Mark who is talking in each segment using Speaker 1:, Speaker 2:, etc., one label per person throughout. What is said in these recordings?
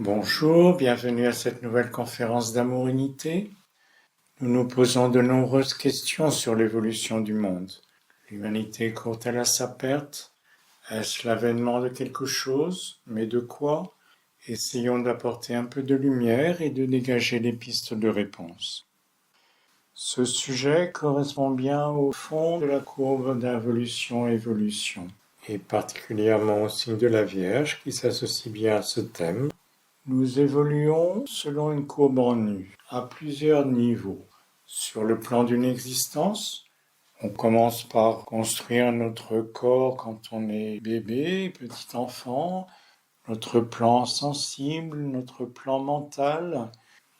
Speaker 1: Bonjour, bienvenue à cette nouvelle conférence d'Amour-Unité. Nous nous posons de nombreuses questions sur l'évolution du monde. L'humanité court-elle à sa perte? Est-ce l'avènement de quelque chose? Mais de quoi? Essayons d'apporter un peu de lumière et de dégager des pistes de réponse. Ce sujet correspond bien au fond de la courbe d'involution-évolution, et particulièrement au signe de la Vierge qui s'associe bien à ce thème. Nous évoluons selon une courbe en U, à plusieurs niveaux. Sur le plan d'une existence, on commence par construire notre corps quand on est bébé, petit enfant, notre plan sensible, notre plan mental.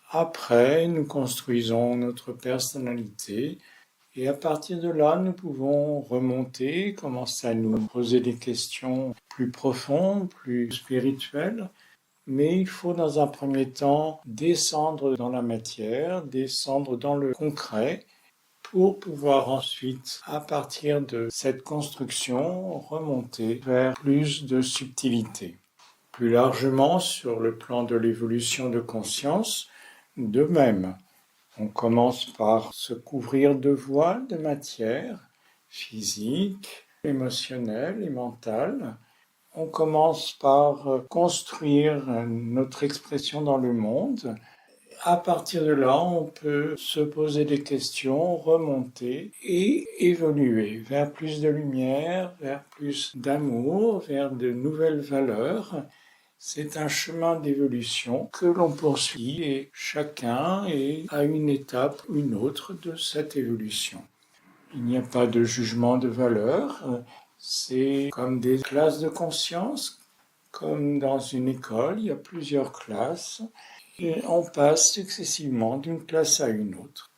Speaker 1: Après, nous construisons notre personnalité et à partir de là, nous pouvons remonter, commencer à nous poser des questions plus profondes, plus spirituelles. Mais il faut dans un premier temps descendre dans la matière, descendre dans le concret pour pouvoir ensuite, à partir de cette construction, remonter vers plus de subtilité. Plus largement, sur le plan de l'évolution de conscience, de même, on commence par se couvrir de voiles de matière physique, émotionnelle et mentale. On commence par construire notre expression dans le monde. À partir de là, on peut se poser des questions, remonter et évoluer vers plus de lumière, vers plus d'amour, vers de nouvelles valeurs. C'est un chemin d'évolution que l'on poursuit et chacun est à une étape ou une autre de cette évolution. Il n'y a pas de jugement de valeur. C'est comme des classes de conscience, comme dans une école, il y a plusieurs classes, et on passe successivement d'une classe à une autre.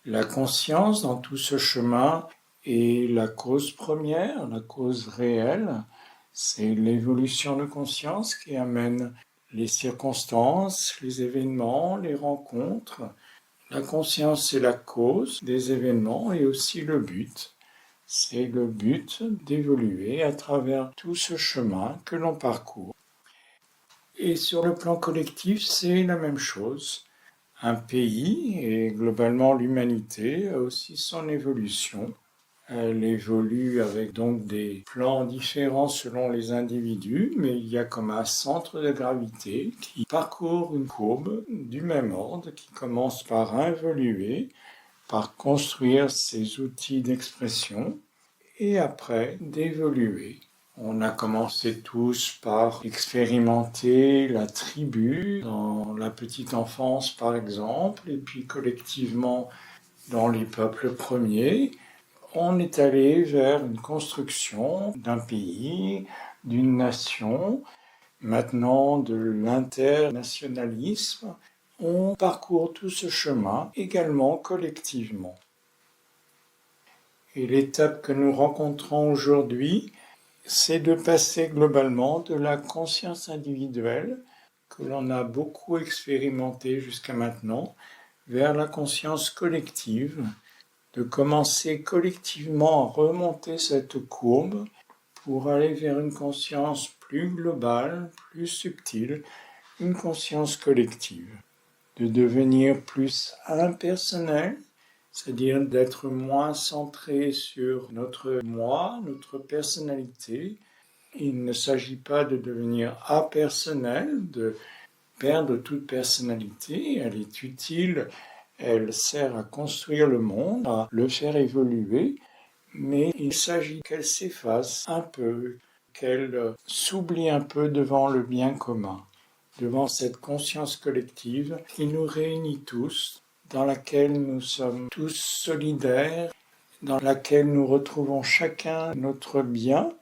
Speaker 1: La conscience dans tout ce chemin est la cause première, la cause réelle, c'est l'évolution de conscience qui amène les circonstances, les événements, les rencontres. La conscience est la cause des événements et aussi le but. C'est le but d'évoluer à travers tout ce chemin que l'on parcourt. Et sur le plan collectif, c'est la même chose. Un pays et globalement l'humanité a aussi son évolution. Elle évolue avec donc des plans différents selon les individus, mais il y a comme un centre de gravité qui parcourt une courbe du même ordre, qui commence par involuer, par construire ses outils d'expression, et après d'évoluer. On a commencé tous par expérimenter la tribu dans la petite enfance par exemple, et puis collectivement dans les peuples premiers. On est allé vers une construction d'un pays, d'une nation, maintenant de l'internationalisme. On parcourt tout ce chemin également collectivement. Et l'étape que nous rencontrons aujourd'hui, c'est de passer globalement de la conscience individuelle, que l'on a beaucoup expérimenté jusqu'à maintenant, vers la conscience collective, de commencer collectivement à remonter cette courbe pour aller vers une conscience plus globale, plus subtile, une conscience collective, de devenir plus impersonnel, c'est-à-dire d'être moins centré sur notre moi, notre personnalité. Il ne s'agit pas de devenir apersonnel, de perdre toute personnalité. Elle est utile, elle sert à construire le monde, à le faire évoluer, mais il s'agit qu'elle s'efface un peu, qu'elle s'oublie un peu devant le bien commun, devant cette conscience collective qui nous réunit tous, dans laquelle nous sommes tous solidaires, dans laquelle nous retrouvons chacun notre bien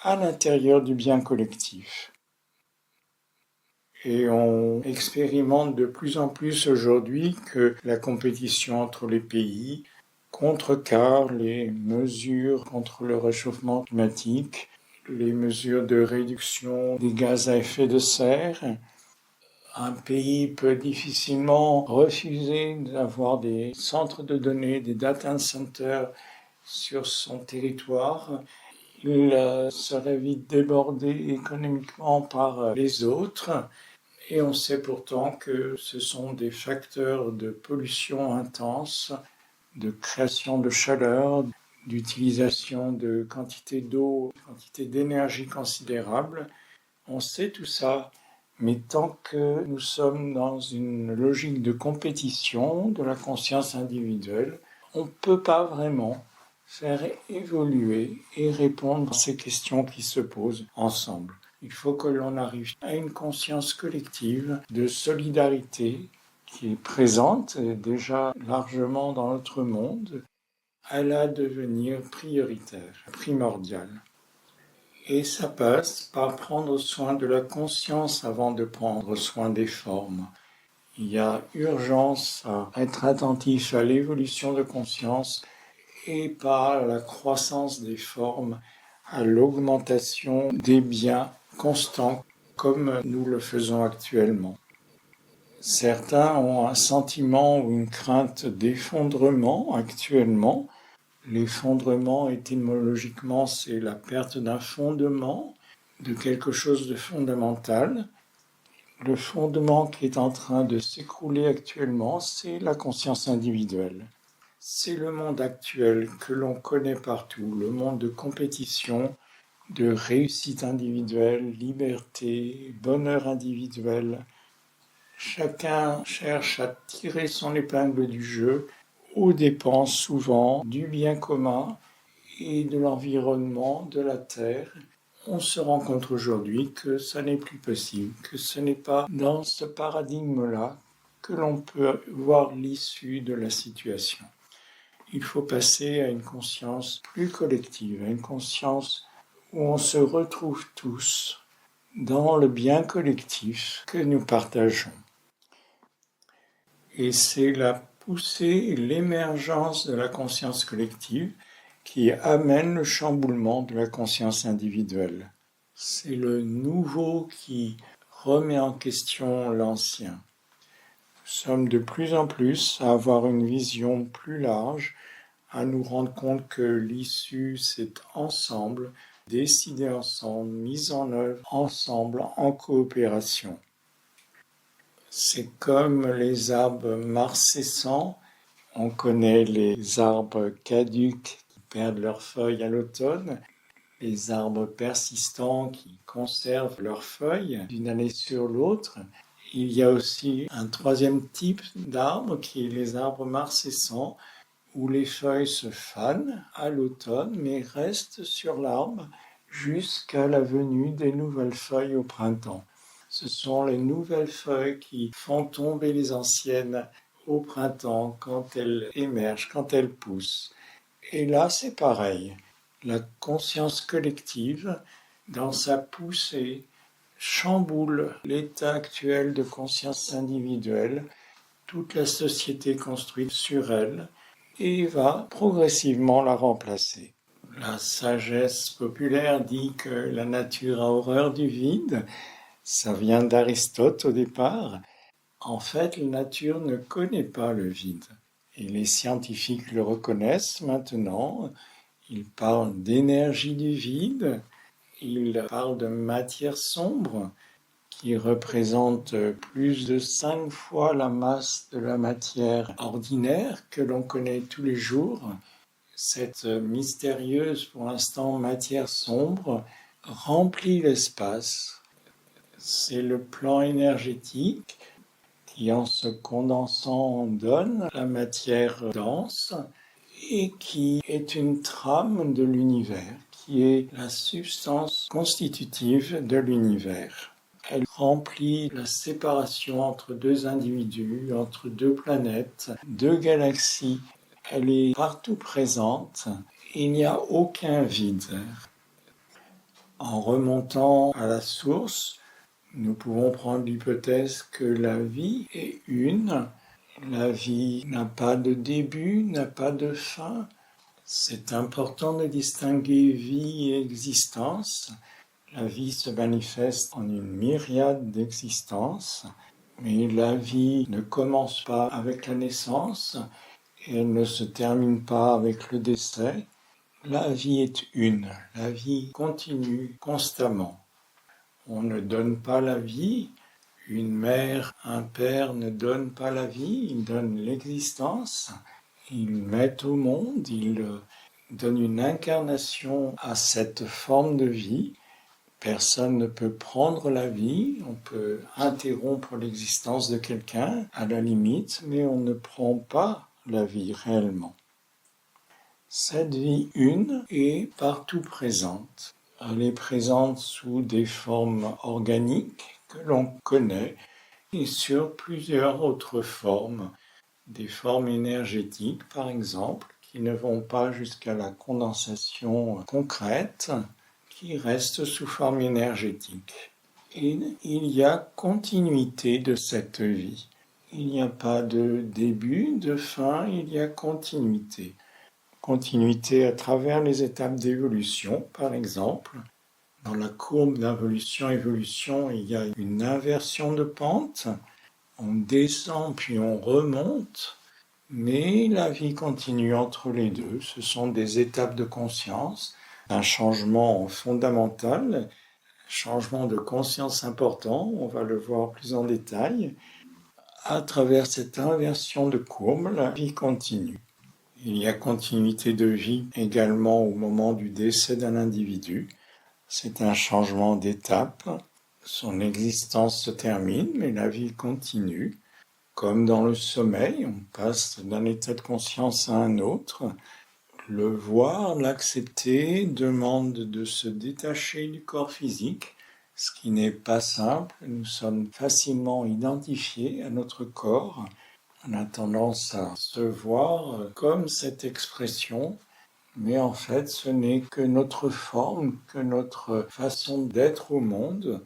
Speaker 1: à l'intérieur du bien collectif. Et on expérimente de plus en plus aujourd'hui que la compétition entre les pays contrecarre les mesures contre le réchauffement climatique, les mesures de réduction des gaz à effet de serre. Un pays peut difficilement refuser d'avoir des centres de données, des data centers sur son territoire. Il serait vite débordé économiquement par les autres. Et on sait pourtant que ce sont des facteurs de pollution intense, de création de chaleur, d'utilisation de quantités d'eau, quantité d'énergie considérables. On sait tout ça, mais tant que nous sommes dans une logique de compétition de la conscience individuelle, on ne peut pas vraiment faire évoluer et répondre à ces questions qui se posent ensemble. Il faut que l'on arrive à une conscience collective de solidarité qui est présente déjà largement dans notre monde, à la devenir prioritaire, primordiale. Et ça passe par prendre soin de la conscience avant de prendre soin des formes. Il y a urgence à être attentif à l'évolution de conscience et pas à la croissance des formes, à l'augmentation des biens constants comme nous le faisons actuellement. Certains ont un sentiment ou une crainte d'effondrement actuellement. L'effondrement, étymologiquement, c'est la perte d'un fondement, de quelque chose de fondamental. Le fondement qui est en train de s'écrouler actuellement, c'est la conscience individuelle. C'est le monde actuel que l'on connaît partout, le monde de compétition, de réussite individuelle, liberté, bonheur individuel. Chacun cherche à tirer son épingle du jeu aux dépens souvent du bien commun et de l'environnement, de la terre. On se rend compte aujourd'hui que ça n'est plus possible, que ce n'est pas dans ce paradigme-là que l'on peut voir l'issue de la situation. Il faut passer à une conscience plus collective, à une conscience où on se retrouve tous dans le bien collectif que nous partageons. Et c'est la poussée et l'émergence de la conscience collective qui amène le chamboulement de la conscience individuelle. C'est le nouveau qui remet en question l'ancien. Nous sommes de plus en plus à avoir une vision plus large, à nous rendre compte que l'issue, c'est ensemble, décidé ensemble, mise en œuvre ensemble, en coopération. C'est comme les arbres marcescents. On connaît les arbres caducs qui perdent leurs feuilles à l'automne, les arbres persistants qui conservent leurs feuilles d'une année sur l'autre. Il y a aussi un troisième type d'arbres qui est les arbres marcescents, où les feuilles se fanent à l'automne mais restent sur l'arbre jusqu'à la venue des nouvelles feuilles au printemps. Ce sont les nouvelles feuilles qui font tomber les anciennes au printemps quand elles émergent, quand elles poussent. Et là, c'est pareil. La conscience collective, dans sa poussée, chamboule l'état actuel de conscience individuelle, toute la société construite sur elle, et va progressivement la remplacer. La sagesse populaire dit que la nature a horreur du vide. Ça vient d'Aristote au départ. En fait, la nature ne connaît pas le vide. Et les scientifiques le reconnaissent maintenant. Ils parlent d'énergie du vide. Ils parlent de matière sombre qui représente plus de 5 fois la masse de la matière ordinaire que l'on connaît tous les jours. Cette mystérieuse, pour l'instant, matière sombre remplit l'espace. C'est le plan énergétique qui, en se condensant, donne la matière dense et qui est une trame de l'univers, qui est la substance constitutive de l'univers. Elle remplit la séparation entre deux individus, entre deux planètes, deux galaxies. Elle est partout présente. Il n'y a aucun vide. En remontant à la source, nous pouvons prendre l'hypothèse que la vie est une. La vie n'a pas de début, n'a pas de fin. C'est important de distinguer vie et existence. La vie se manifeste en une myriade d'existences, mais la vie ne commence pas avec la naissance et elle ne se termine pas avec le décès. La vie est une, la vie continue constamment. On ne donne pas la vie, Une mère, un père ne donnent pas la vie, ils donnent l'existence, ils mettent au monde, ils donnent une incarnation à cette forme de vie. Personne ne peut prendre la vie, on peut interrompre l'existence de quelqu'un à la limite, mais on ne prend pas la vie réellement. Cette vie une est partout présente. Elle est présente sous des formes organiques que l'on connaît et sur plusieurs autres formes, des formes énergétiques par exemple, qui ne vont pas jusqu'à la condensation concrète, qui restent sous forme énergétique. Et il y a continuité de cette vie. Il n'y a pas de début, de fin, il y a continuité. Continuité à travers les étapes d'évolution, par exemple. Dans la courbe d'involution-évolution, il y a une inversion de pente. On descend puis on remonte, mais la vie continue entre les deux. Ce sont des étapes de conscience, un changement fondamental, un changement de conscience important, on va le voir plus en détail. À travers cette inversion de courbe, la vie continue. Il y a continuité de vie également au moment du décès d'un individu. C'est un changement d'étape. Son existence se termine, mais la vie continue. Comme dans le sommeil, on passe d'un état de conscience à un autre. Le voir, l'accepter, demande de se détacher du corps physique, ce qui n'est pas simple. Nous sommes facilement identifiés à notre corps. On a tendance à se voir comme cette expression, mais en fait ce n'est que notre forme, que notre façon d'être au monde.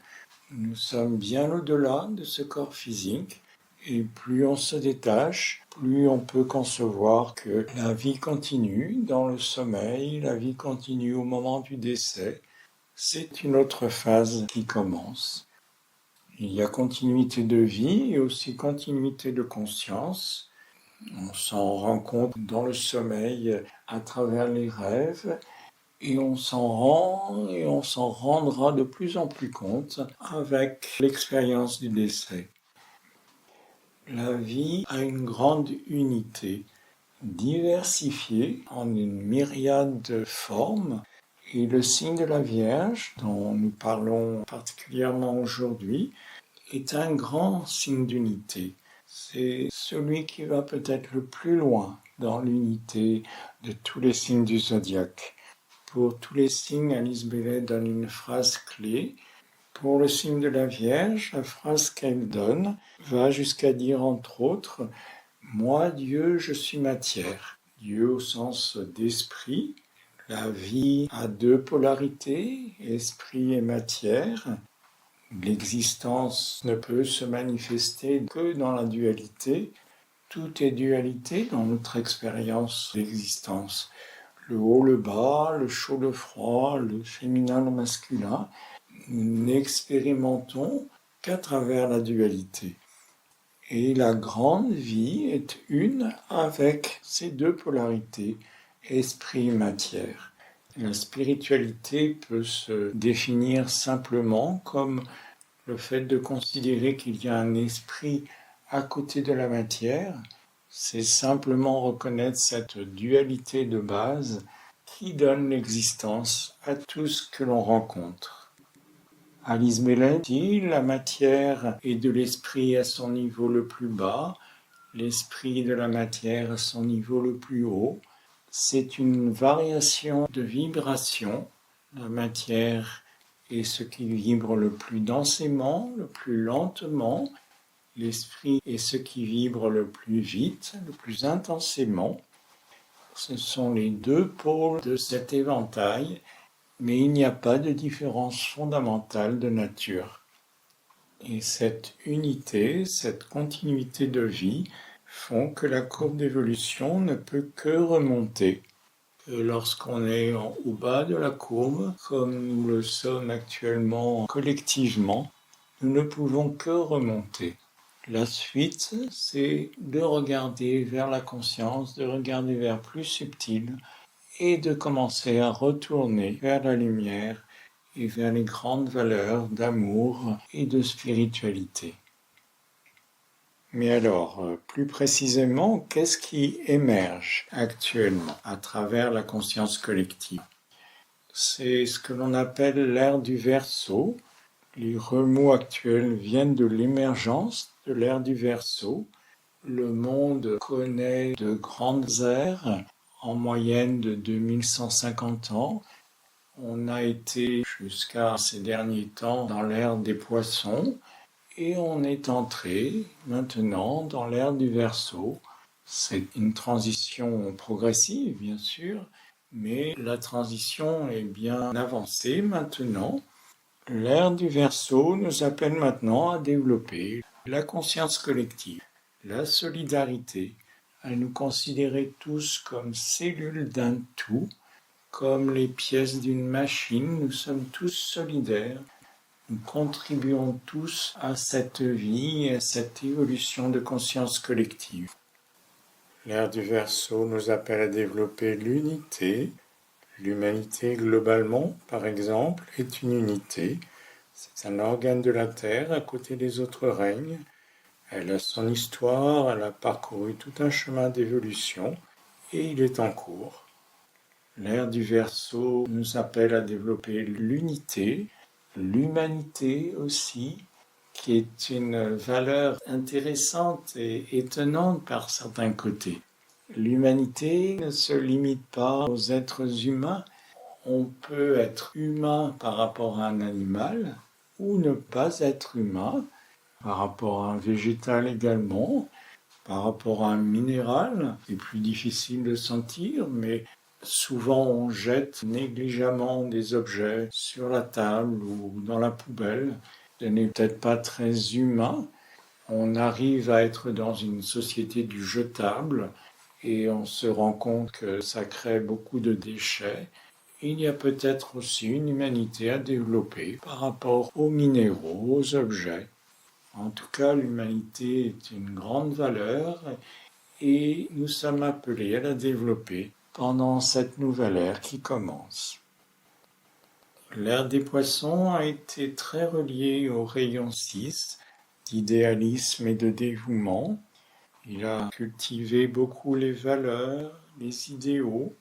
Speaker 1: Nous sommes bien au-delà de ce corps physique, et plus on se détache, plus on peut concevoir que la vie continue dans le sommeil, la vie continue au moment du décès. C'est une autre phase qui commence. Il y a continuité de vie et aussi continuité de conscience. On s'en rend compte dans le sommeil à travers les rêves et on s'en rend et on s'en rendra de plus en plus compte avec l'expérience du décès. La vie a une grande unité, diversifiée en une myriade de formes. Et le signe de la Vierge, dont nous parlons particulièrement aujourd'hui, est un grand signe d'unité. C'est celui qui va peut-être le plus loin dans l'unité de tous les signes du zodiaque. Pour tous les signes, Alice Bailey donne une phrase clé. Pour le signe de la Vierge, la phrase qu'elle donne va jusqu'à dire entre autres « Moi, Dieu, je suis matière ». Dieu au sens d'esprit. La vie a deux polarités, esprit et matière. L'existence ne peut se manifester que dans la dualité. Tout est dualité dans notre expérience d'existence. Le haut, le bas, le chaud, le froid, le féminin, le masculin. Nous n'expérimentons qu'à travers la dualité. Et la grande vie est une avec ces deux polarités, esprit et matière. La spiritualité peut se définir simplement comme le fait de considérer qu'il y a un esprit à côté de la matière. C'est simplement reconnaître cette dualité de base qui donne l'existence à tout ce que l'on rencontre. Alice Bailey dit la matière est de l'esprit à son niveau le plus bas, l'esprit de la matière à son niveau le plus haut. C'est une variation de vibration. La matière est ce qui vibre le plus densément, le plus lentement. L'esprit est ce qui vibre le plus vite, le plus intensément. Ce sont les deux pôles de cet éventail, mais il n'y a pas de différence fondamentale de nature. Et cette unité, cette continuité de vie font que la courbe d'évolution ne peut que remonter. Lorsqu'on est au bas de la courbe, comme nous le sommes actuellement collectivement, nous ne pouvons que remonter. La suite, c'est de regarder vers la conscience, de regarder vers plus subtil et de commencer à retourner vers la lumière et vers les grandes valeurs d'amour et de spiritualité. Mais alors, plus précisément, qu'est-ce qui émerge actuellement à travers la conscience collective? C'est ce que l'on appelle l'ère du Verseau. Les remous actuels viennent de l'émergence de l'ère du Verseau. Le monde connaît de grandes ères, en moyenne de 2150 ans. On a été jusqu'à ces derniers temps dans l'ère des Poissons et on est entré maintenant dans l'ère du Verseau. C'est une transition progressive, bien sûr, mais la transition est bien avancée maintenant. L'ère du Verseau nous appelle maintenant à développer la conscience collective, la solidarité, à nous considérer tous comme cellules d'un tout, comme les pièces d'une machine. Nous sommes tous solidaires. Nous contribuons tous à cette vie et à cette évolution de conscience collective. L'ère du Verseau nous appelle à développer l'unité. L'humanité globalement, par exemple, est une unité. C'est un organe de la Terre à côté des autres règnes. Elle a son histoire, elle a parcouru tout un chemin d'évolution et il est en cours. L'ère du Verseau nous appelle à développer l'unité, l'humanité aussi, qui est une valeur intéressante et étonnante par certains côtés. L'humanité ne se limite pas aux êtres humains. On peut être humain par rapport à un animal ou ne pas être humain par rapport à un végétal également, par rapport à un minéral. C'est plus difficile de sentir, mais souvent on jette négligemment des objets sur la table ou dans la poubelle. Ce n'est peut-être pas très humain. On arrive à être dans une société du jetable et on se rend compte que ça crée beaucoup de déchets. Il y a peut-être aussi une humanité à développer par rapport aux minéraux, aux objets. En tout cas, l'humanité est une grande valeur et nous sommes appelés à la développer pendant cette nouvelle ère qui commence. L'ère des Poissons a été très reliée au rayon 6 d'idéalisme et de dévouement. Il a cultivé beaucoup les valeurs, les idéaux.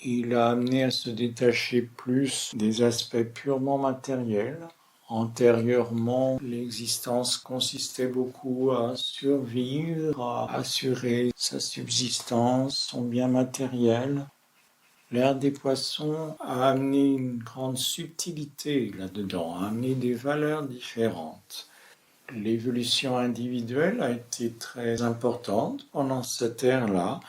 Speaker 1: Il a amené à se détacher plus des aspects purement matériels. Antérieurement, l'existence consistait beaucoup à survivre, à assurer sa subsistance, son bien matériel. L'ère des Poissons a amené une grande subtilité là-dedans, a amené des valeurs différentes. L'évolution individuelle a été très importante pendant cette ère-là,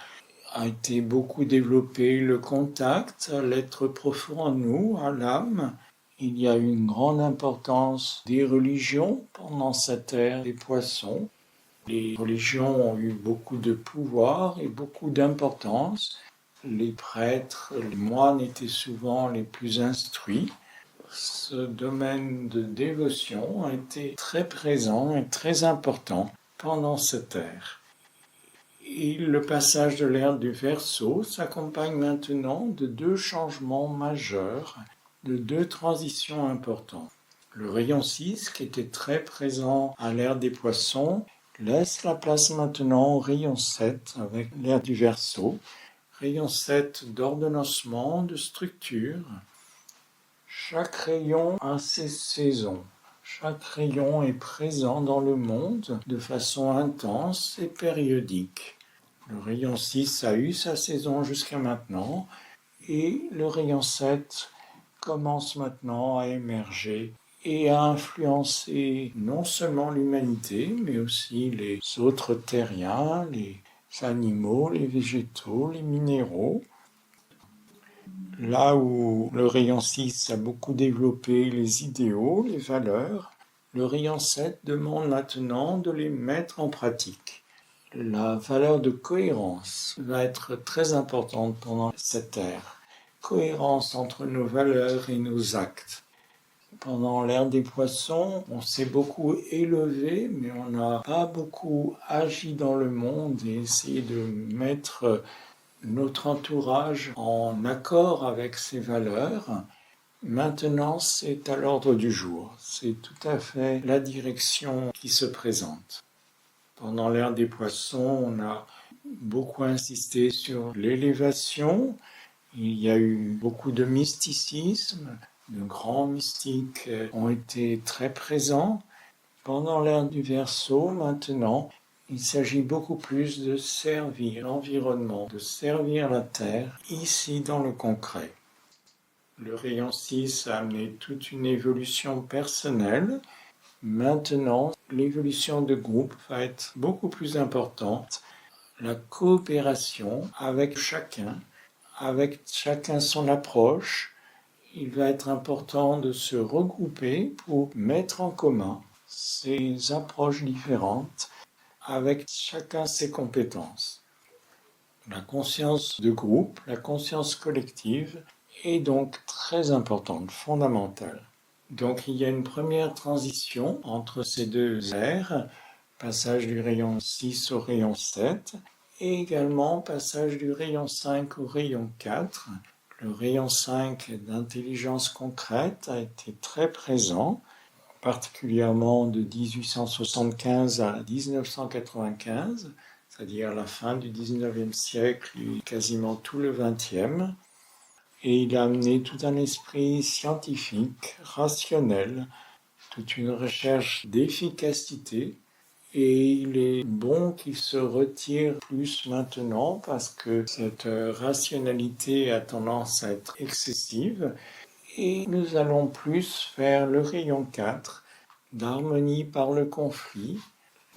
Speaker 1: a été beaucoup développé le contact, l'être profond en nous, à l'âme. Il y a eu une grande importance des religions pendant cette ère des Poissons. Les religions ont eu beaucoup de pouvoir et beaucoup d'importance. Les prêtres, les moines étaient souvent les plus instruits. Ce domaine de dévotion a été très présent et très important pendant cette ère. Et le passage de l'ère du Verseau s'accompagne maintenant de deux changements majeurs, de deux transitions importantes. Le rayon 6, qui était très présent à l'ère des Poissons, laisse la place maintenant au rayon 7 avec l'ère du Verseau. Rayon 7 d'ordonnancement, de structure. Chaque rayon a ses saisons. Chaque rayon est présent dans le monde de façon intense et périodique. Le rayon 6 a eu sa saison jusqu'à maintenant et le rayon 7 commence maintenant à émerger et à influencer non seulement l'humanité, mais aussi les autres terriens, les animaux, les végétaux, les minéraux. Là où le rayon 6 a beaucoup développé les idéaux, les valeurs, le rayon 7 demande maintenant de les mettre en pratique. La valeur de cohérence va être très importante pendant cette ère. Cohérence entre nos valeurs et nos actes. Pendant l'ère des Poissons, on s'est beaucoup élevé, mais on n'a pas beaucoup agi dans le monde et essayé de mettre notre entourage en accord avec ces valeurs. Maintenant, c'est à l'ordre du jour. C'est tout à fait la direction qui se présente. Pendant l'ère des poissons, on a beaucoup insisté sur l'élévation. Il y a eu beaucoup de mysticisme, de grands mystiques ont été très présents. Pendant l'ère du Verseau, maintenant, il s'agit beaucoup plus de servir l'environnement, de servir la Terre, ici dans le concret. Le rayon 6 a amené toute une évolution personnelle. Maintenant, l'évolution de groupe va être beaucoup plus importante. La coopération avec chacun son approche. Il va être important de se regrouper pour mettre en commun ces approches différentes avec chacun ses compétences. La conscience de groupe, la conscience collective est donc très importante, fondamentale. Donc il y a une première transition entre ces deux ères, passage du rayon 6 au rayon 7, et également passage du rayon 5 au rayon 4. Le rayon 5 d'intelligence concrète a été très présent, particulièrement de 1875 à 1995, c'est-à-dire la fin du 19e siècle et quasiment tout le 20e. Et il a amené tout un esprit scientifique, rationnel, toute une recherche d'efficacité. Et il est bon qu'il se retire plus maintenant parce que cette rationalité a tendance à être excessive. Et nous allons plus vers le rayon 4, d'harmonie par le conflit.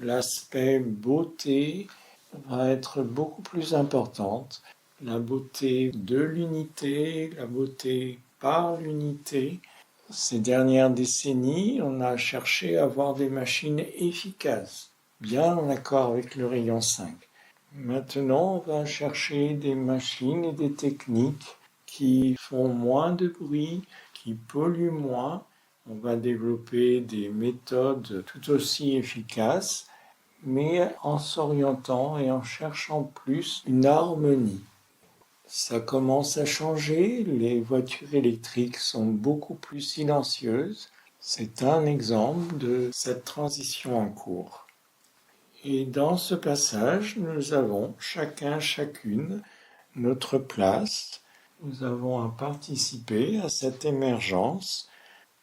Speaker 1: L'aspect beauté va être beaucoup plus importante. La beauté de l'unité, la beauté par l'unité. Ces dernières décennies, on a cherché à avoir des machines efficaces, bien en accord avec le rayon 5. Maintenant, on va chercher des machines et des techniques qui font moins de bruit, qui polluent moins. On va développer des méthodes tout aussi efficaces, mais en s'orientant et en cherchant plus une harmonie. Ça commence à changer, les voitures électriques sont beaucoup plus silencieuses. C'est un exemple de cette transition en cours. Et dans ce passage, nous avons chacune notre place. Nous avons à participer à cette émergence.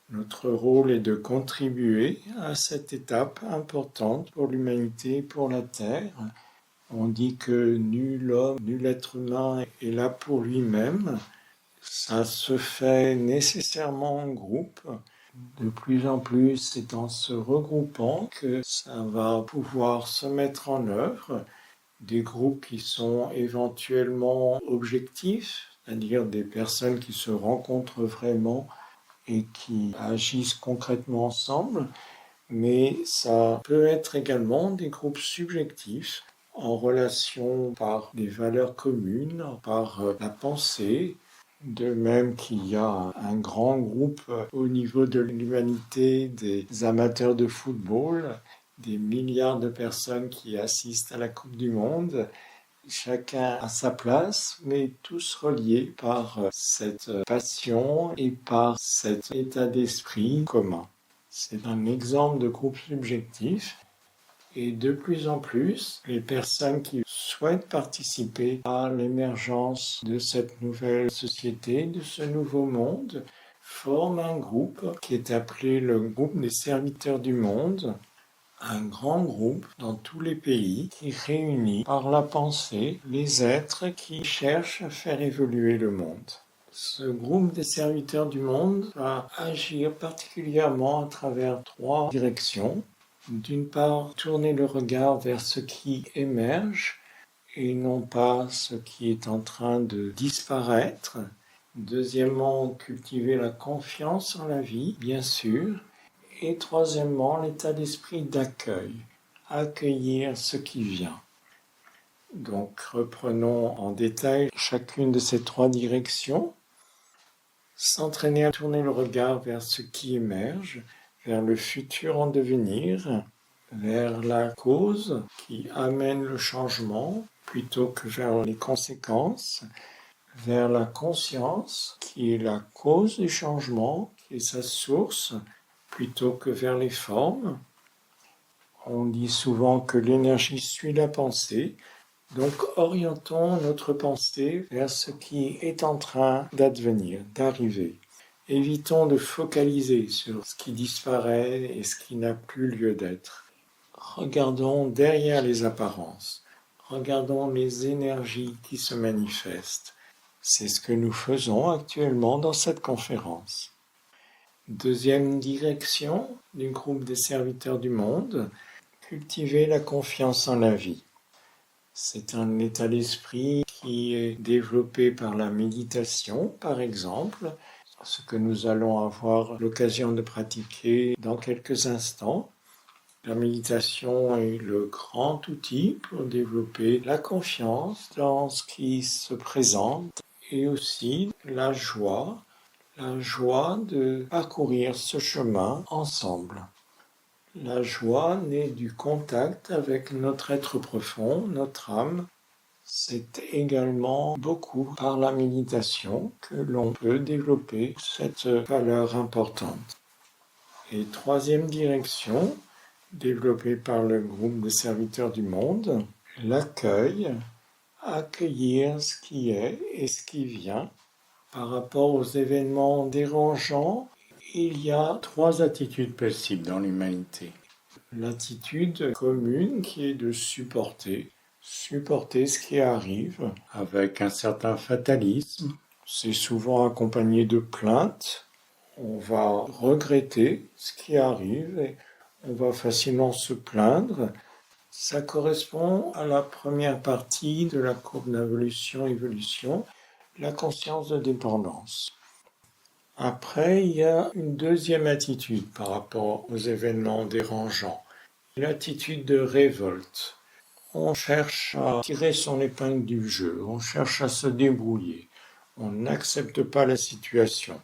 Speaker 1: Notre rôle est de contribuer à cette étape importante pour l'humanité et pour la Terre. On dit que nul homme, nul être humain est là pour lui-même. Ça se fait nécessairement en groupe. De plus en plus, c'est en se regroupant que ça va pouvoir se mettre en œuvre. Des groupes qui sont éventuellement objectifs, c'est-à-dire des personnes qui se rencontrent vraiment et qui agissent concrètement ensemble, mais ça peut être également des groupes subjectifs en relation par des valeurs communes, par la pensée, de même qu'il y a un grand groupe au niveau de l'humanité des amateurs de football, des milliards de personnes qui assistent à la Coupe du Monde, chacun à sa place, mais tous reliés par cette passion et par cet état d'esprit commun. C'est un exemple de groupe subjectif. Et de plus en plus, les personnes qui souhaitent participer à l'émergence de cette nouvelle société, de ce nouveau monde, forment un groupe qui est appelé le groupe des serviteurs du monde, un grand groupe dans tous les pays qui réunit par la pensée les êtres qui cherchent à faire évoluer le monde. Ce groupe des serviteurs du monde va agir particulièrement à travers 3 directions. D'une part, tourner le regard vers ce qui émerge et non pas ce qui est en train de disparaître. Deuxièmement, cultiver la confiance en la vie, bien sûr. Et troisièmement, l'état d'esprit d'accueil, accueillir ce qui vient. Donc reprenons en détail chacune de ces 3 directions. S'entraîner à tourner le regard vers ce qui émerge, vers le futur en devenir, vers la cause qui amène le changement plutôt que vers les conséquences, vers la conscience qui est la cause du changement, qui est sa source, plutôt que vers les formes. On dit souvent que l'énergie suit la pensée, donc orientons notre pensée vers ce qui est en train d'advenir, d'arriver. Évitons de focaliser sur ce qui disparaît et ce qui n'a plus lieu d'être. Regardons derrière les apparences. Regardons les énergies qui se manifestent. C'est ce que nous faisons actuellement dans cette conférence. Deuxième direction du groupe des serviteurs du monde, cultiver la confiance en la vie. C'est un état d'esprit qui est développé par la méditation, par exemple, ce que nous allons avoir l'occasion de pratiquer dans quelques instants. La méditation est le grand outil pour développer la confiance dans ce qui se présente et aussi la joie de parcourir ce chemin ensemble. La joie naît du contact avec notre être profond, notre âme. C'est également beaucoup par la méditation que l'on peut développer cette valeur importante. Et troisième direction, développée par le groupe des serviteurs du monde, l'accueil, accueillir ce qui est et ce qui vient. Par rapport aux événements dérangeants, il y a trois attitudes possibles dans l'humanité. L'attitude commune qui est de supporter ce qui arrive avec un certain fatalisme. C'est souvent accompagné de plaintes. On va regretter ce qui arrive et on va facilement se plaindre. Ça correspond à la première partie de la courbe d'involution-évolution, la conscience de dépendance. Après, il y a une deuxième attitude par rapport aux événements dérangeants, l'attitude de révolte. On cherche à tirer son épingle du jeu, on cherche à se débrouiller, on n'accepte pas la situation.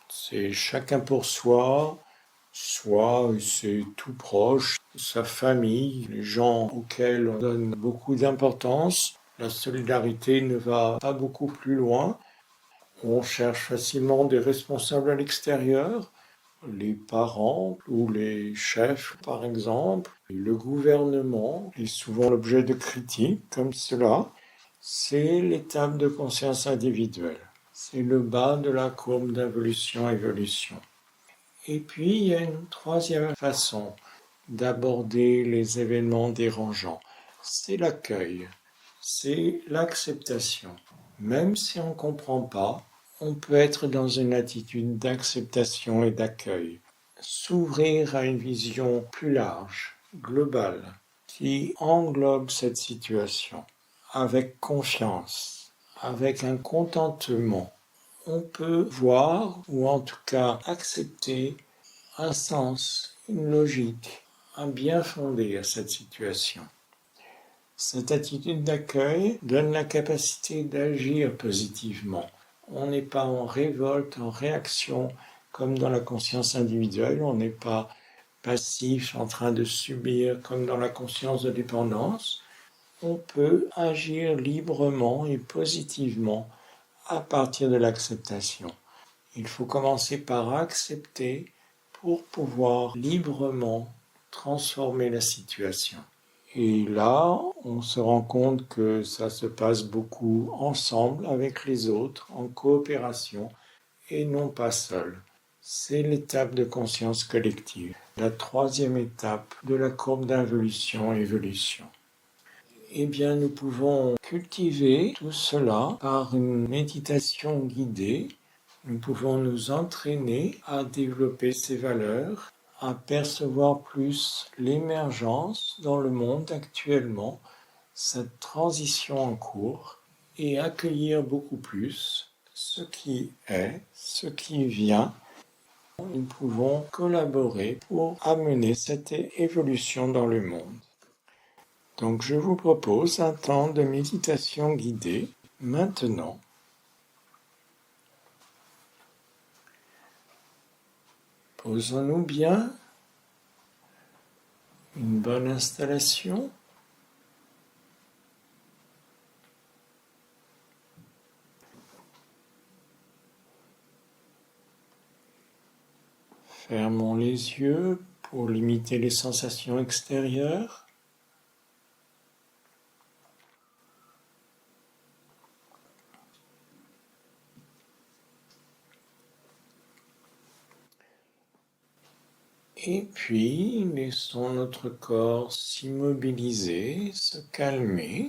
Speaker 1: C'est chacun pour soi, soit c'est tout proche, sa famille, les gens auxquels on donne beaucoup d'importance. La solidarité ne va pas beaucoup plus loin. On cherche facilement des responsables à l'extérieur, les parents ou les chefs par exemple. Le gouvernement est souvent l'objet de critiques comme cela. C'est l'étape de conscience individuelle. C'est le bas de la courbe d'involution-évolution. Et puis il y a une troisième façon d'aborder les événements dérangeants. C'est l'accueil, c'est l'acceptation. Même si on ne comprend pas, on peut être dans une attitude d'acceptation et d'accueil. S'ouvrir à une vision plus large, globale, qui englobe cette situation, avec confiance, avec un contentement. On peut voir, ou en tout cas accepter, un sens, une logique, un bien fondé à cette situation. Cette attitude d'accueil donne la capacité d'agir positivement. On n'est pas en révolte, en réaction, comme dans la conscience individuelle. On n'est pas passif, en train de subir, comme dans la conscience de dépendance. On peut agir librement et positivement à partir de l'acceptation. Il faut commencer par accepter pour pouvoir librement transformer la situation. Et là, on se rend compte que ça se passe beaucoup ensemble avec les autres, en coopération, et non pas seul. C'est l'étape de conscience collective, la troisième étape de la courbe d'involution-évolution. Eh bien, nous pouvons cultiver tout cela par une méditation guidée. Nous pouvons nous entraîner à développer ces valeurs, à percevoir plus l'émergence dans le monde actuellement, cette transition en cours, et accueillir beaucoup plus ce qui est, ce qui vient. Nous pouvons collaborer pour amener cette évolution dans le monde. Donc je vous propose un temps de méditation guidée maintenant. Posons-nous bien, une bonne installation. Fermons les yeux pour limiter les sensations extérieures. Et puis, laissons notre corps s'immobiliser, se calmer.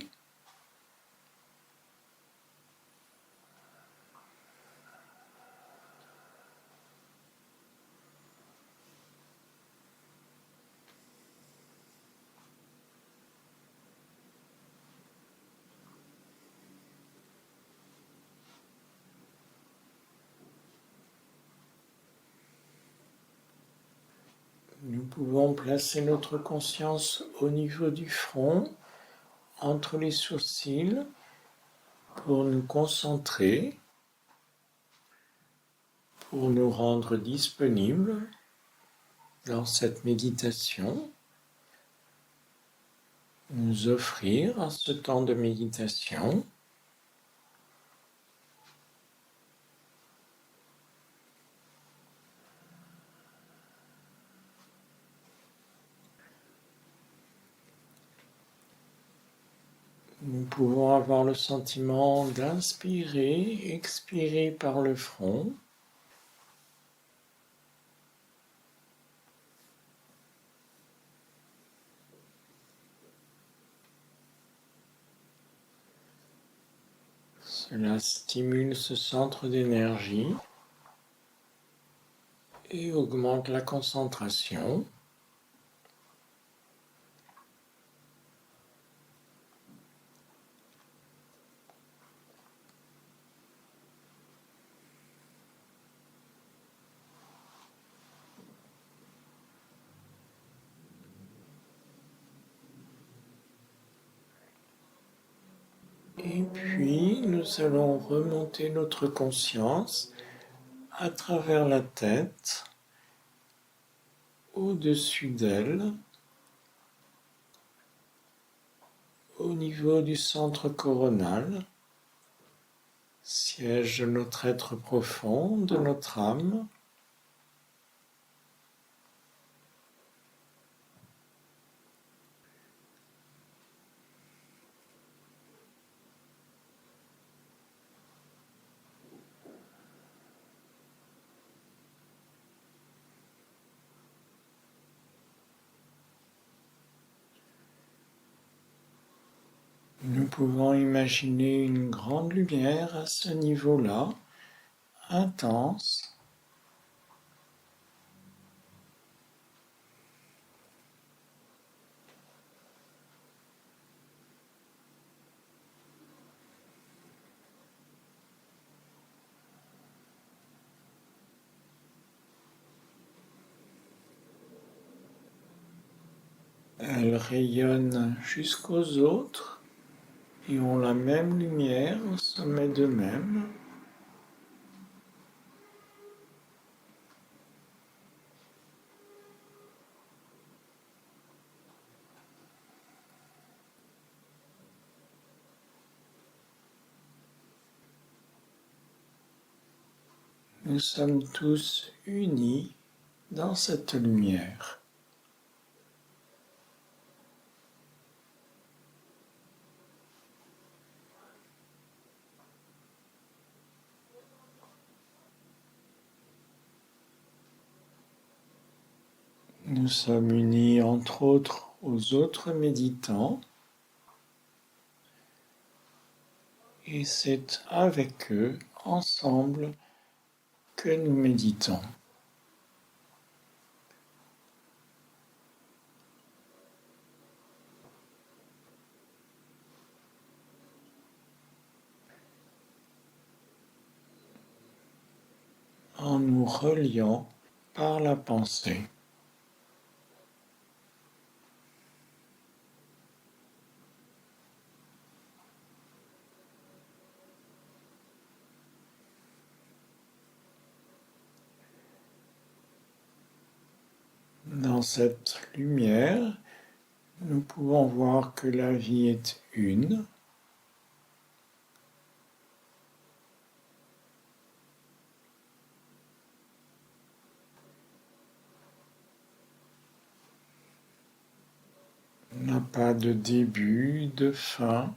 Speaker 1: Nous pouvons placer notre conscience au niveau du front, entre les sourcils, pour nous concentrer, pour nous rendre disponibles dans cette méditation, nous offrir ce temps de méditation. Nous pouvons avoir le sentiment d'inspirer, expirer par le front. Cela stimule ce centre d'énergie et augmente la concentration. Et puis, nous allons remonter notre conscience à travers la tête, au-dessus d'elle, au niveau du centre coronal, siège de notre être profond, de notre âme. Nous pouvons imaginer une grande lumière à ce niveau-là, intense. Elle rayonne jusqu'aux autres et ont la même lumière au sommet d'eux-mêmes. Nous sommes tous unis dans cette lumière. Nous sommes unis entre autres aux autres méditants et c'est avec eux, ensemble, que nous méditons. En nous reliant par la pensée. Dans cette lumière, nous pouvons voir que la vie est une. n'a pas de début, de fin.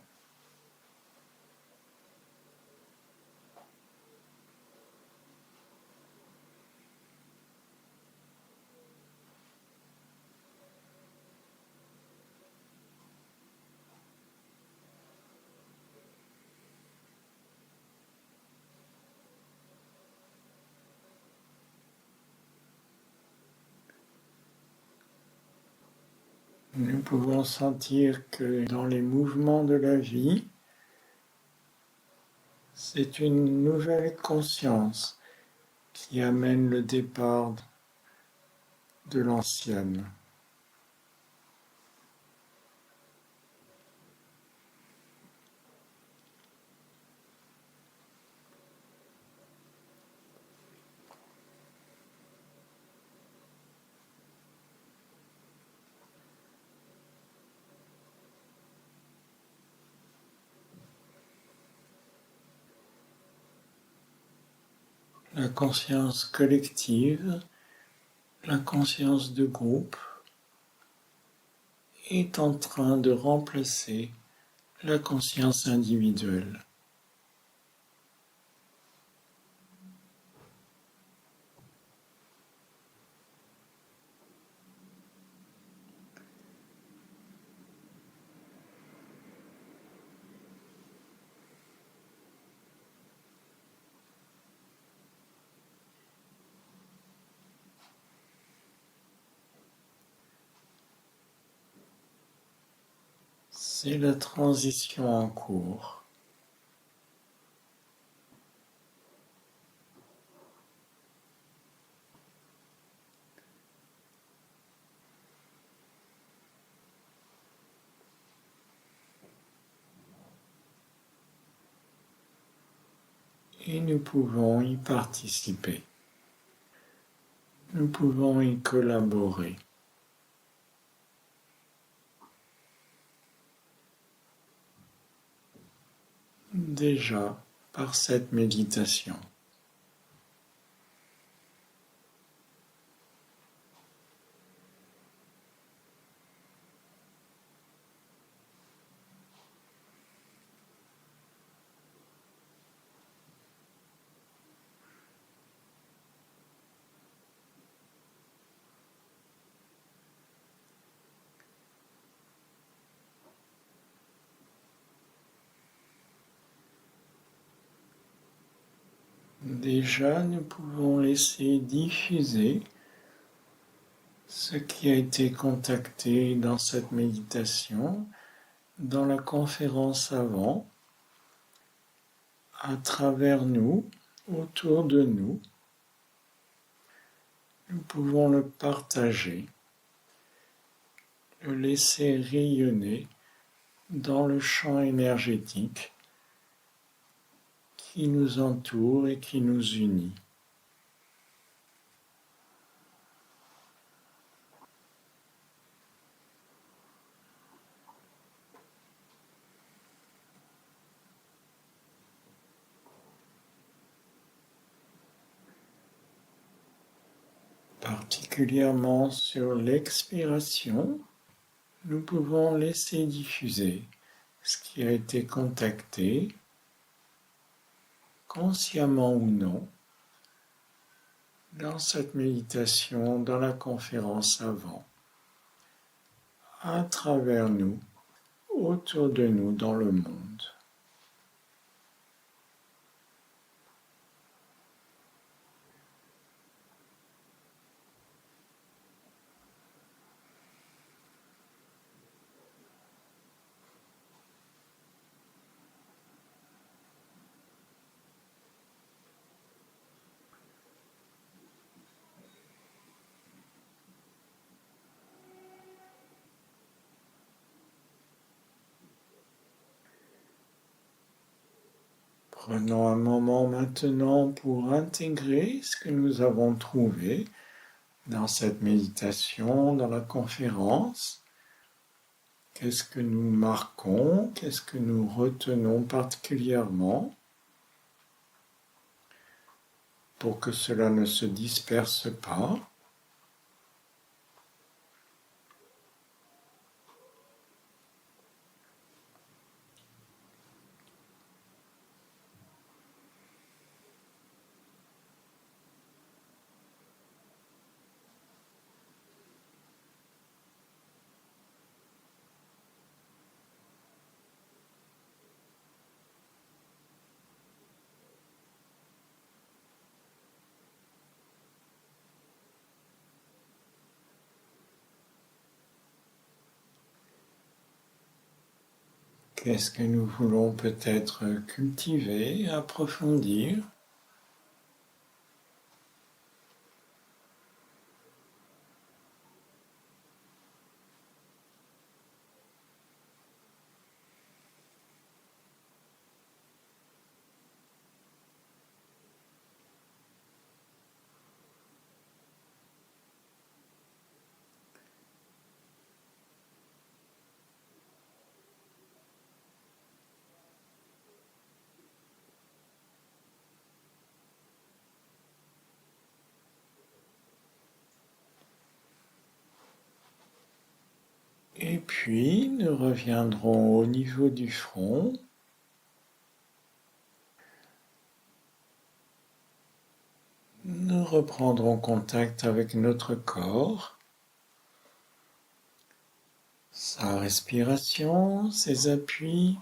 Speaker 1: Nous pouvons sentir que dans les mouvements de la vie, c'est une nouvelle conscience qui amène le départ de l'ancienne. La conscience collective, la conscience de groupe est en train de remplacer la conscience individuelle. C'est la transition en cours. Et nous pouvons y participer. Nous pouvons y collaborer. Déjà par cette méditation. Déjà, nous pouvons laisser diffuser ce qui a été contacté dans cette méditation, dans la conférence avant, à travers nous, autour de nous. Nous pouvons le partager, le laisser rayonner dans le champ énergétique qui nous entoure et qui nous unit. Particulièrement sur l'expiration, nous pouvons laisser diffuser ce qui a été contacté, consciemment ou non, dans cette méditation, dans la conférence avant, à travers nous, autour de nous, dans le monde. Prenons un moment maintenant pour intégrer ce que nous avons trouvé dans cette méditation, dans la conférence. Qu'est-ce que nous marquons? Qu'est-ce que nous retenons particulièrement pour que cela ne se disperse pas? Qu'est-ce que nous voulons peut-être cultiver, approfondir? Et puis, nous reviendrons au niveau du front. Nous reprendrons contact avec notre corps, sa respiration, ses appuis.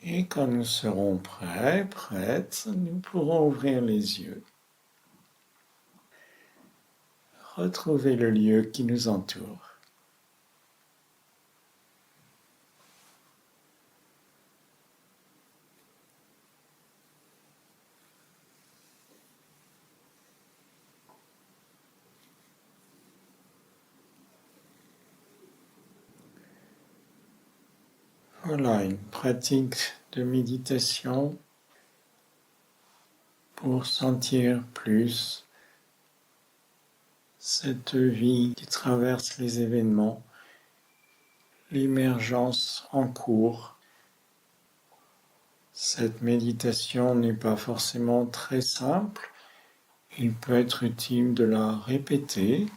Speaker 1: Et quand nous serons prêts, prêtes, nous pourrons ouvrir les yeux. Retrouver le lieu qui nous entoure. Voilà une pratique de méditation pour sentir plus cette vie qui traverse les événements, l'émergence en cours. Cette méditation n'est pas forcément très simple. Il peut être utile de la répéter.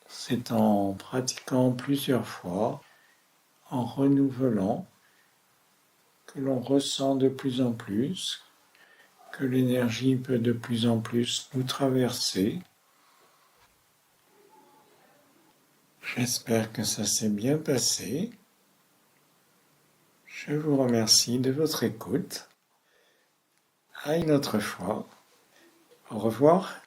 Speaker 1: C'est en pratiquant plusieurs fois, en renouvelant, que l'on ressent de plus en plus, que l'énergie peut de plus en plus nous traverser. J'espère que ça s'est bien passé. Je vous remercie de votre écoute. À une autre fois. Au revoir.